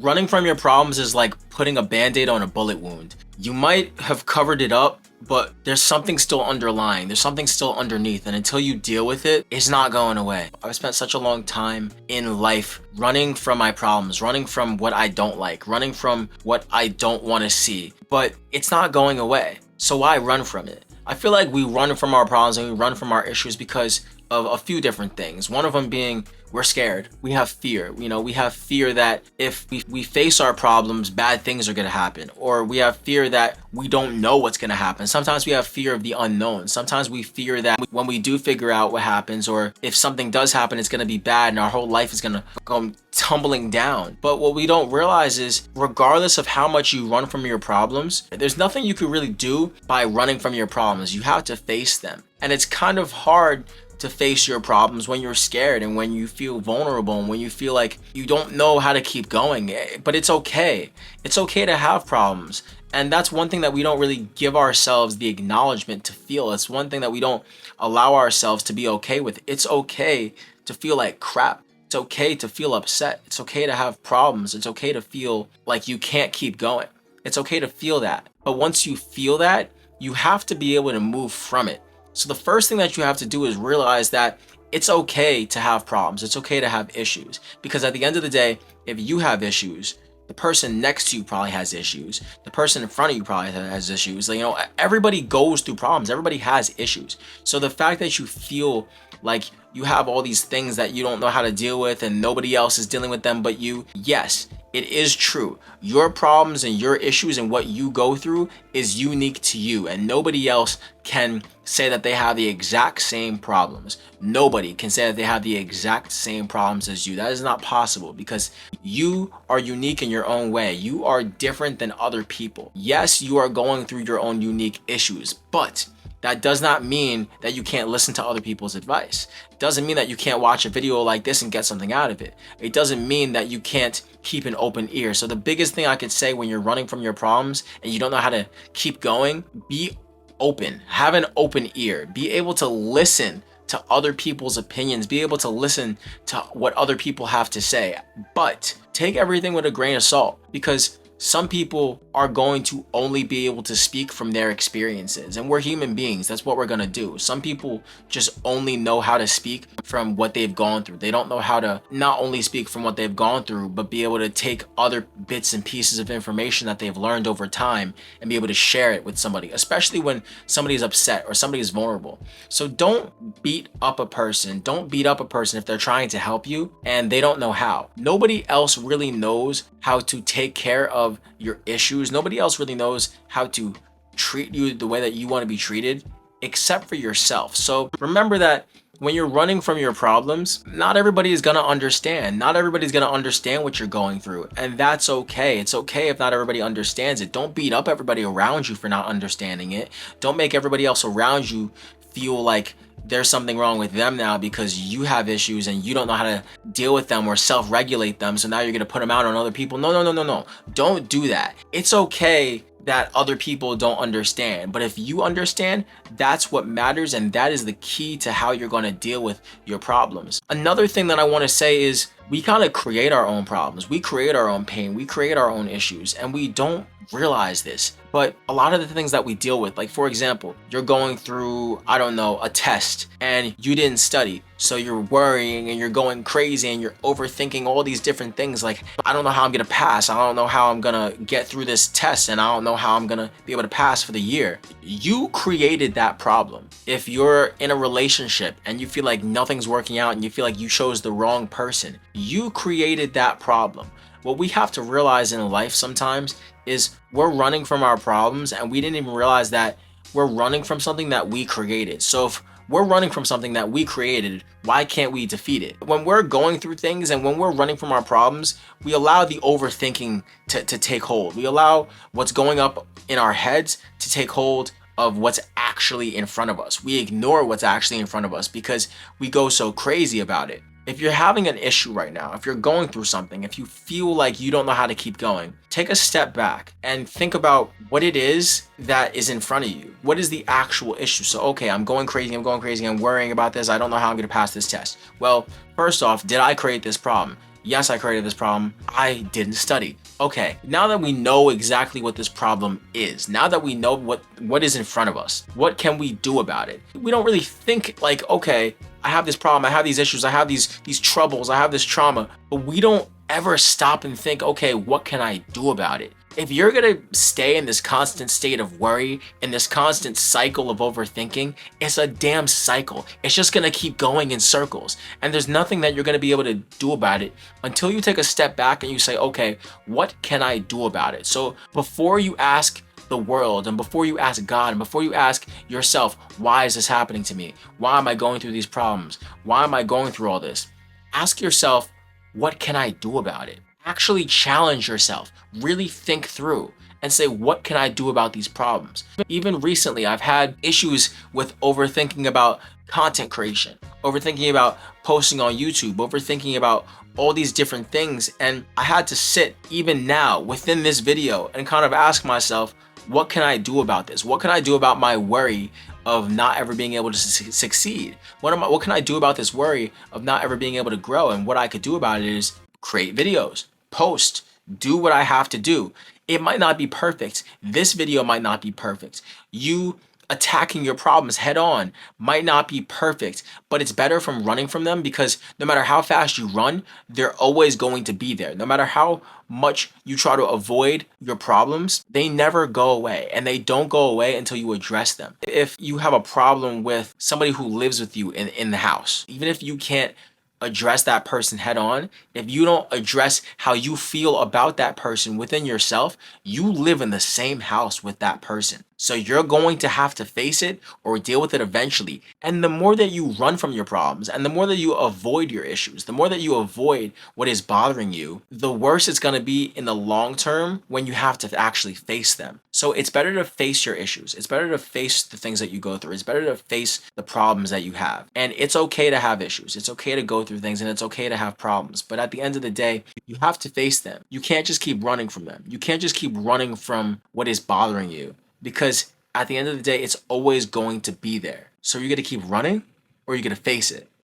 Running from your problems is like putting a band-aid on a bullet wound. You might have covered it up, but there's something still underlying. There's something still underneath, and until you deal with it, it's not going away. I've spent such a long time in life running from my problems, running from what I don't like, running from what I don't want to see, but it's not going away. So why run from it? I feel like we run from our problems and we run from our issues because of a few different things. One of them being we're scared. We have fear. We have fear that if we face our problems, bad things are going to happen. Or we have fear that we don't know what's going to happen. Sometimes we have fear of the unknown. Sometimes we fear that when we do figure out what happens, or if something does happen, it's going to be bad and our whole life is going to go tumbling down. But what we don't realize is, regardless of how much you run from your problems, there's nothing you could really do by running from your problems. You have to face them. And it's kind of hard to face your problems when you're scared and when you feel vulnerable and when you feel like you don't know how to keep going. But it's okay. It's okay to have problems. And that's one thing that we don't really give ourselves the acknowledgement to feel. It's one thing that we don't allow ourselves to be okay with. It's okay to feel like crap. It's okay to feel upset. It's okay to have problems. It's okay to feel like you can't keep going. It's okay to feel that. But once you feel that, you have to be able to move from it. So the first thing that you have to do is realize that it's okay to have problems. It's okay to have issues. Because at the end of the day, if you have issues, the person next to you probably has issues. The person in front of you probably has issues. Everybody goes through problems. Everybody has issues. So the fact that you feel like you have all these things that you don't know how to deal with and nobody else is dealing with them but you, yes, it is true. Your problems and your issues and what you go through is unique to you, and nobody else can say that they have the exact same problems. Nobody can say that they have the exact same problems as you. That is not possible because you are unique in your own way. You are different than other people. Yes, you are going through your own unique issues, but that does not mean that you can't listen to other people's advice. It doesn't mean that you can't watch a video like this and get something out of it. It doesn't mean that you can't keep an open ear. So the biggest thing I could say when you're running from your problems and you don't know how to keep going, be open. Have an open ear. Be able to listen to other people's opinions. Be able to listen to what other people have to say. But take everything with a grain of salt, because some people are going to only be able to speak from their experiences, and we're human beings. That's what we're going to do. Some people just only know how to speak from what they've gone through. They don't know how to not only speak from what they've gone through, but be able to take other bits and pieces of information that they've learned over time and be able to share it with somebody, especially when somebody is upset or somebody is vulnerable. So don't beat up a person. Don't beat up a person if they're trying to help you and they don't know how. Nobody else really knows how to take care of your issues. Nobody else really knows how to treat you the way that you want to be treated except for yourself. So remember that when you're running from your problems, not everybody is going to understand. Not everybody's going to understand what you're going through, and that's okay. It's okay if not everybody understands it. Don't beat up everybody around you for not understanding it. Don't make everybody else around you feel like there's something wrong with them now because you have issues and you don't know how to deal with them or self-regulate them. So now you're going to put them out on other people. No. Don't do that. It's okay that other people don't understand, but if you understand, that's what matters, and that is the key to how you're going to deal with your problems. Another thing that I want to say is we kind of create our own problems. We create our own pain. We create our own issues, and we don't realize this. But a lot of the things that we deal with, like for example, you're going through, I don't know, a test and you didn't study. So you're worrying and you're going crazy and you're overthinking all these different things. Like, I don't know how I'm going to pass. I don't know how I'm going to get through this test. And I don't know how I'm going to be able to pass for the year. You created that problem. If you're in a relationship and you feel like nothing's working out and you feel like you chose the wrong person, you created that problem. What we have to realize in life sometimes is we're running from our problems and we didn't even realize that we're running from something that we created. So if we're running from something that we created, why can't we defeat it? When we're going through things and when we're running from our problems, we allow the overthinking to take hold. We allow what's going up in our heads to take hold of what's actually in front of us. We ignore what's actually in front of us because we go so crazy about it. If you're having an issue right now, if you're going through something, if you feel like you don't know how to keep going, take a step back and think about what it is that is in front of you. What is the actual issue? So, okay, I'm going crazy, I'm worrying about this, I don't know how I'm gonna pass this test. Well, first off, did I create this problem? Yes, I created this problem. I didn't study. Okay, now that we know exactly what this problem is, now that we know what is in front of us, what can we do about it? We don't really think like, okay, I have this problem, I have these issues, I have these troubles, I have this trauma, but we don't ever stop and think, okay, what can I do about it? If you're gonna stay in this constant state of worry, in this constant cycle of overthinking, it's a damn cycle. It's just gonna keep going in circles. And there's nothing that you're gonna be able to do about it until you take a step back and you say, okay, what can I do about it? So before you ask the world, and before you ask God, and before you ask yourself, why is this happening to me? Why am I going through these problems? Why am I going through all this? Ask yourself, what can I do about it? Actually challenge yourself, really think through and say, what can I do about these problems? Even recently, I've had issues with overthinking about content creation, overthinking about posting on YouTube, overthinking about all these different things. And I had to sit even now within this video and kind of ask myself, what can I do about this? What can I do about my worry of not ever being able to succeed? What can I do about this worry of not ever being able to grow? And what I could do about it is create videos, post, do what I have to do. It might not be perfect. This video might not be perfect. You attacking your problems head on might not be perfect, but it's better from running from them, because no matter how fast you run, they're always going to be there. No matter how much you try to avoid your problems, they never go away, and they don't go away until you address them. If you have a problem with somebody who lives with you in the house, even if you can't address that person head on, if you don't address how you feel about that person within yourself, you live in the same house with that person. So you're going to have to face it or deal with it eventually. And the more that you run from your problems, and the more that you avoid your issues, the more that you avoid what is bothering you, the worse it's going to be in the long term when you have to actually face them. So it's better to face your issues. It's better to face the things that you go through. It's better to face the problems that you have. And it's okay to have issues. It's okay to go through things, and it's okay to have problems. But at the end of the day, you have to face them. You can't just keep running from them. You can't just keep running from what is bothering you, because at the end of the day, it's always going to be there. So you're going to keep running, or you're going to face it.